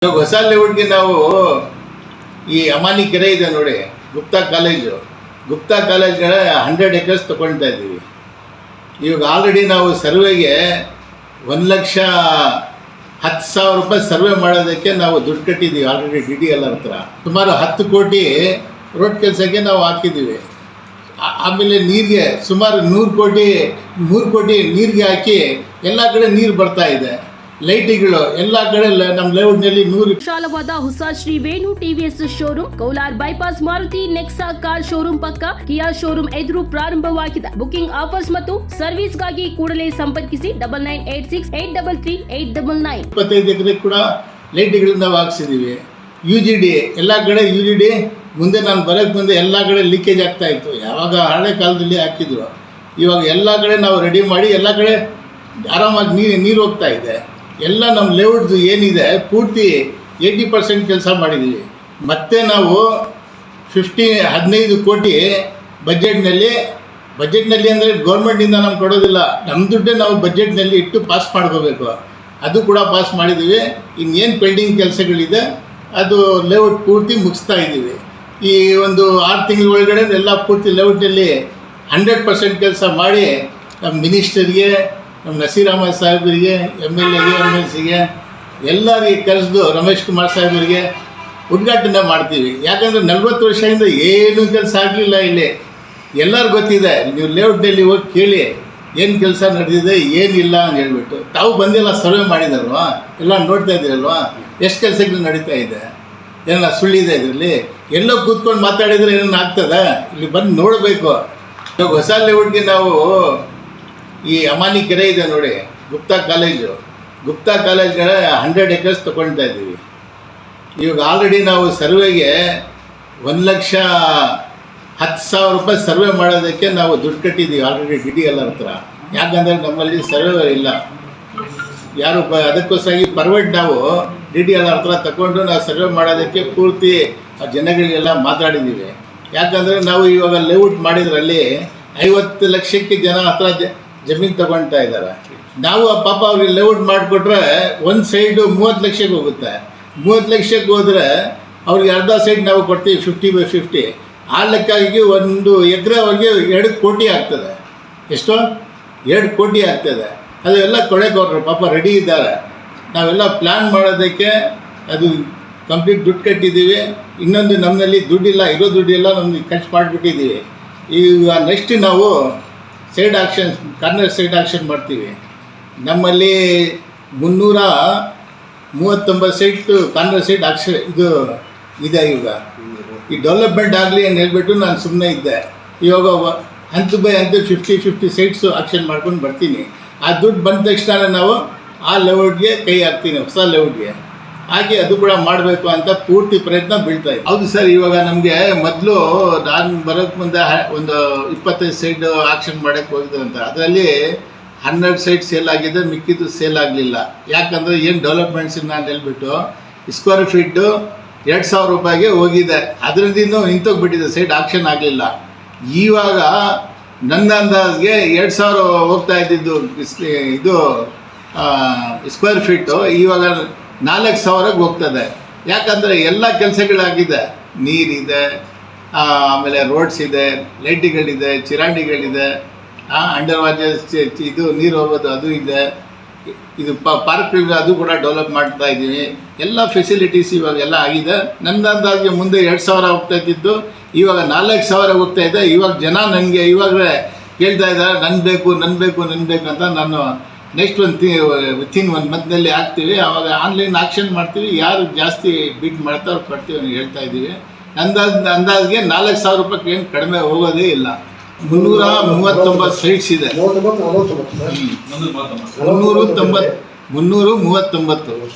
ಇವಾಗ ಹೊಸ ಲೇಔಟ್ಗೆ ನಾವು ಈ ಅಮಾನಿ ಕೆರೆ ಇದೆ ನೋಡಿ, ಗುಪ್ತಾ ಕಾಲೇಜ್ಗಳ 100 acres ತೊಗೊಳ್ತಾ ಇದ್ದೀವಿ. ಇವಾಗ ಆಲ್ರೆಡಿ ನಾವು ಸರ್ವೆಗೆ 1,10,000 ರೂಪಾಯಿ ಸರ್ವೆ ಮಾಡೋದಕ್ಕೆ ನಾವು ದುಡ್ಡು ಕಟ್ಟಿದ್ದೀವಿ ಆಲ್ರೆಡಿ DDLR ಹತ್ರ. ಸುಮಾರು 10 ಕೋಟಿ ರೋಡ್ ಕೆಲಸಕ್ಕೆ ನಾವು ಹಾಕಿದ್ದೀವಿ. ಆಮೇಲೆ ನೀರಿಗೆ ಸುಮಾರು 3 ಕೋಟಿ ನೀರಿಗೆ ಹಾಕಿ ಎಲ್ಲ ಕಡೆ ನೀರು ಬರ್ತಾ ಇದೆ. ಲೈಟ್ಗಳು ಎಲ್ಲ ಕಡೆ ನಮ್ಮ ಲೇಔಟ್ನಲ್ಲಿ 100 ವಿಶಾಲವಾದ ಹೊಸ Shri Venu TVS showroom Kolar bypass Maruti Nexa car showroom ಪಕ್ಕ ಕಿಯಾ ಶೋರೂಮ್ ಎದುರು ಪ್ರಾರಂಭವಾಗಿದೆ. ಬುಕಿಂಗ್ ಆಫರ್ಸ್ ಮತ್ತು ಸರ್ವಿಸ್ಗಾಗಿ ಕೂಡಲೇ ಸಂಪರ್ಕಿಸಿ 9986833899. 25 ಎಕರೆ ಕೂಡ ಲೈಟ್ಗಳನ್ನ ನಾವು ಹಾಕ್ಸಿದ್ದೀವಿ. UGD ಎಲ್ಲ ಕಡೆ UGD ಮುಂದೆ ನಾನು ಬರೋಕ್ಕೆ ಮುಂದೆ ಎಲ್ಲ ಕಡೆ ಲೀಕೇಜ್ ಆಗ್ತಾ ಇತ್ತು. ಯಾವಾಗ ಹಳೆ ಕಾಲದಲ್ಲಿ ಹಾಕಿದ್ರು, ಇವಾಗ ಎಲ್ಲ ಕಡೆ ನಾವು ರೆಡಿ ಮಾಡಿ ಎಲ್ಲ ಕಡೆ ಆರಾಮಾಗಿ ನೀರು ಹೋಗ್ತಾ ಇದೆ. ಎಲ್ಲ ನಮ್ಮ ಲೇಔಟ್ದು ಏನಿದೆ ಪೂರ್ತಿ 80% ಕೆಲಸ ಮಾಡಿದ್ದೀವಿ. ಮತ್ತು ನಾವು 15 ಕೋಟಿ ಬಜೆಟ್ನಲ್ಲಿ ಅಂದರೆ ಗೌರ್ಮೆಂಟಿಂದ ನಮ್ಗೆ ಕೊಡೋದಿಲ್ಲ, ನಮ್ಮ ದುಡ್ಡೇ ನಾವು ಬಜೆಟ್ನಲ್ಲಿ ಇಟ್ಟು ಪಾಸ್ ಮಾಡ್ಕೋಬೇಕು. ಅದು ಕೂಡ ಪಾಸ್ ಮಾಡಿದ್ದೀವಿ. ಇನ್ನೇನು ಪೆಂಡಿಂಗ್ ಕೆಲಸಗಳಿದೆ ಅದು ಲೇಔಟ್ ಪೂರ್ತಿ ಮುಗಿಸ್ತಾ ಇದ್ದೀವಿ. ಈ ಒಂದು 6 ತಿಂಗಳ ಒಳಗಡೆ ಎಲ್ಲ ಪೂರ್ತಿ ಲೇಔಟಲ್ಲಿ 100% ಕೆಲಸ ಮಾಡಿ ನಮ್ಮ ಮಿನಿಸ್ಟರ್ಗೆ, ನಮ್ಮ ನಸೀರಾಮ ಸಾಹೇಬರಿಗೆ, MLAಗೆ, MLCಗೆ ಎಲ್ಲರಿಗೆ ಕರೆಸಿದು ರಮೇಶ್ ಕುಮಾರ್ ಸಾಹೇಬರಿಗೆ ಉದ್ಘಾಟನೆ ಮಾಡ್ತೀವಿ. ಯಾಕಂದರೆ 40 ವರ್ಷದಿಂದ ಏನೂ ಕೆಲಸ ಆಗಲಿಲ್ಲ ಇಲ್ಲಿ. ಎಲ್ಲರೂ ಗೊತ್ತಿದೆ, ನೀವು ಲೇಔಟ್ನಲ್ಲಿ ಹೋಗಿ ಕೇಳಿ ಏನು ಕೆಲಸ ನಡೆದಿದೆ ಏನಿಲ್ಲ ಅಂತ ಹೇಳ್ಬಿಟ್ಟು. ತಾವು ಬಂದೆಲ್ಲ ಸರ್ವೆ ಮಾಡಿದಲ್ವಾ, ಎಲ್ಲ ನೋಡ್ತಾ ಇದ್ದೀರಲ್ವಾ ಎಷ್ಟು ಕೆಲಸಗಳು ನಡೀತಾ ಇದೆ, ಏನ ಸುಳ್ಳಿದೆ ಇದರಲ್ಲಿ. ಎಲ್ಲೋ ಕೂತ್ಕೊಂಡು ಮಾತಾಡಿದರೆ ಏನೇನು ಆಗ್ತದೆ, ಇಲ್ಲಿ ಬಂದು ನೋಡಬೇಕು. ಇವಾಗ ಹೊಸ ಲೇಔಟ್ಗೆ ನಾವು ಈ ಅಮಾನಿ ಕೆರೆ ಇದೆ ನೋಡಿ, ಗುಪ್ತಾ ಕಾಲೇಜ್ಗಳ 100 acres ತೊಗೊಳ್ತಾ ಇದ್ದೀವಿ. ಇವಾಗ ಆಲ್ರೆಡಿ ನಾವು ಸರ್ವೆಗೆ 1,10,000 ರೂಪಾಯಿ ಸರ್ವೆ ಮಾಡೋದಕ್ಕೆ ನಾವು ದುಡ್ಡು ಕಟ್ಟಿದ್ದೀವಿ ಆಲ್ರೆಡಿ DDLR ಹತ್ರ. ಯಾಕಂದರೆ ನಮ್ಮಲ್ಲಿ ಸರ್ವೆ ಇಲ್ಲ ಯಾರು, ಅದಕ್ಕೋಸ್ಕರ ಪರ್ವೈಟ್ ನಾವು DDLR ಹತ್ರ ತಗೊಂಡು ನಾವು ಸರ್ವೆ ಮಾಡೋದಕ್ಕೆ ಪೂರ್ತಿ ಜನಗಳಿಗೆಲ್ಲ ಮಾತಾಡಿದ್ದೀವಿ. ಯಾಕಂದರೆ ನಾವು ಇವಾಗ ಲೇಔಟ್ ಮಾಡಿದ್ರಲ್ಲಿ 50 ಲಕ್ಷಕ್ಕೆ ಜನ ಹತ್ರ ಜಮೀನು ತಗೊಳ್ತಾ ಇದ್ದಾರೆ. ನಾವು ಪಾಪ ಅವ್ರಿಗೆ ಲೇಔಟ್ ಮಾಡಿಕೊಟ್ರೆ ಒಂದು ಸೈಡು 30 ಲಕ್ಷಕ್ಕೆ ಹೋಗುತ್ತೆ. 30 ಲಕ್ಷಕ್ಕೆ ಹೋದರೆ ಅವ್ರಿಗೆ ಅರ್ಧ ಸೈಡ್ ನಾವು ಕೊಡ್ತೀವಿ 50/50. ಆ ಲೆಕ್ಕಾಗಿ 1 ಎಕರೆ ಅವ್ರಿಗೆ 2 ಕೋಟಿ ಆಗ್ತದೆ. ಎಷ್ಟು? 2 ಕೋಟಿ ಆಗ್ತದೆ. ಅದೆಲ್ಲ ಕೊಡೋಕೆ ಪಾಪ ರೆಡಿ ಇದ್ದಾರೆ. ನಾವೆಲ್ಲ ಪ್ಲ್ಯಾನ್ ಮಾಡೋದಕ್ಕೆ ಅದು ಕಂಪ್ಲೀಟ್ ದುಡ್ಡು ಕಟ್ಟಿದ್ದೀವಿ. ಇನ್ನೊಂದು ನಮ್ಮಲ್ಲಿ ದುಡ್ಡಿಲ್ಲ, ಇರೋ ದುಡ್ಡಿಲ್ಲ, ನಮ್ಗೆ ಖರ್ಚು ಮಾಡಿಬಿಟ್ಟಿದ್ದೀವಿ. ಈಗ ನೆಕ್ಸ್ಟ್ ನಾವು ಕಾರ್ನರ್ ಸೈಡ್ ಆಕ್ಷನ್ ಮಾಡ್ತೀವಿ. ನಮ್ಮಲ್ಲಿ 339 ಸೈಟ್ ಕಾರ್ನರ್ ಸೈಡ್ ಆಕ್ಷನ್ ಇದು ಇದೆ. ಇವಾಗ ಈ ಡೆವಲಪ್ಮೆಂಟ್ ಆಗಲಿ ಅಂತ ಹೇಳ್ಬಿಟ್ಟು ನಾನು ಸುಮ್ಮನೆ ಇದ್ದೆ. ಇವಾಗ ಹಂತ ಬೈ ಹಂತ 50 ಸೈಟ್ಸು ಆಕ್ಷನ್ ಮಾಡ್ಕೊಂಡು ಬರ್ತೀನಿ. ಆ ದುಡ್ಡು ಬಂದ ತಕ್ಷಣ ನಾವು ಆ ಲೇಔಟ್ಗೆ ಕೈ ಹಾಕ್ತೀನಿ, ಹೊಸ ಲೇಔಟ್ಗೆ ಹಾಗೆ ಅದು ಕೂಡ ಮಾಡಬೇಕು ಅಂತ ಪೂರ್ತಿ ಪ್ರಯತ್ನ ಬೀಳ್ತಾ ಇದೆ. ಹೌದು ಸರ್, ಇವಾಗ ನಮಗೆ ಮೊದಲು ನಾನು ಬರೋಕ್ಕೆ ಮುಂದೆ ಒಂದು 25 ಸೈಟ್ ಆಕ್ಷನ್ ಮಾಡೋಕ್ಕೆ ಹೋಗಿದ್ರು ಅಂತ. ಅದರಲ್ಲಿ 12 ಸೈಟ್ ಸೇಲ್ ಆಗಿದೆ, ಮಿಕ್ಕಿದ್ದು ಸೇಲ್ ಆಗಲಿಲ್ಲ. ಯಾಕಂದರೆ ಏನು ಡೆವಲಪ್ಮೆಂಟ್ಸ್ ನಾನು ಹೇಳ್ಬಿಟ್ಟು ಸ್ಕ್ವೇರ್ ಫೀಟು 2,000 ರೂಪಾಯಿಗೆ ಹೋಗಿದೆ. ಅದರಿಂದ ನಿಂತೋಗ್ಬಿಟ್ಟಿದೆ, ಸೈಟ್ ಆಕ್ಷನ್ ಆಗಲಿಲ್ಲ. ಇವಾಗ ನನ್ನ ಅಂದಾಜಿಗೆ 2,000 ಹೋಗ್ತಾ ಇದ್ದಿದ್ದು ಇದು ಸ್ಕ್ವೇರ್ ಫೀಟು ಇವಾಗ 4,000ಕ್ಕೆ ಹೋಗ್ತದೆ. ಯಾಕಂದರೆ ಎಲ್ಲ ಕೆಲಸಗಳಾಗಿದೆ, ನೀರಿದೆ, ಆಮೇಲೆ ರೋಡ್ಸ್ ಇದೆ, ಲೈಟ್ಗಳಿದೆ, ಚಿರಾಂಡಿಗಳಿದೆ, ಅಂಡರ್ ವಾಟರ್ ಇದು ನೀರು ಹೋಗೋದು ಅದು ಇದೆ. ಇದು ಪಾರ್ಕ್ ಅದು ಕೂಡ ಡೆವಲಪ್ ಮಾಡ್ತಾ ಇದ್ದೀವಿ. ಎಲ್ಲ ಫೆಸಿಲಿಟೀಸ್ ಇವಾಗೆಲ್ಲ ಆಗಿದೆ. ನನ್ನ ಅಂದಾಜಿಗೆ ಮುಂದೆ 2,000 ಹೋಗ್ತಾ ಇದ್ದಿದ್ದು ಇವಾಗ 4,000 ಹೋಗ್ತಾ ಇದೆ. ಇವಾಗ ಜನ ನನಗೆ ಇವಾಗಲೇ ಕೇಳ್ತಾ ಇದ್ದಾರೆ, ನನ್ನ ಬೇಕು ಅಂತ. ನಾನು ನೆಕ್ಸ್ಟ್ ವಿತಿನ್ 1 ಮಂತ್ನಲ್ಲಿ ಹಾಕ್ತೀವಿ. ಆವಾಗ ಆನ್ಲೈನ್ ಆಕ್ಷನ್ ಮಾಡ್ತೀವಿ. ಯಾರು ಜಾಸ್ತಿ ಬೀಟ್ ಮಾಡ್ತಾ ಅವ್ರು ಕೊಡ್ತೀವಿ ಅಂತ ಹೇಳ್ತಾ ಇದ್ದೀವಿ. ಅಂದಾಜಿಗೆ 4,000 ರೂಪಾಯಿಗೆ ಏನು ಕಡಿಮೆ ಹೋಗೋದೇ ಇಲ್ಲ. 339 ಸೈಟ್ಸ್ ಇದೆ. 339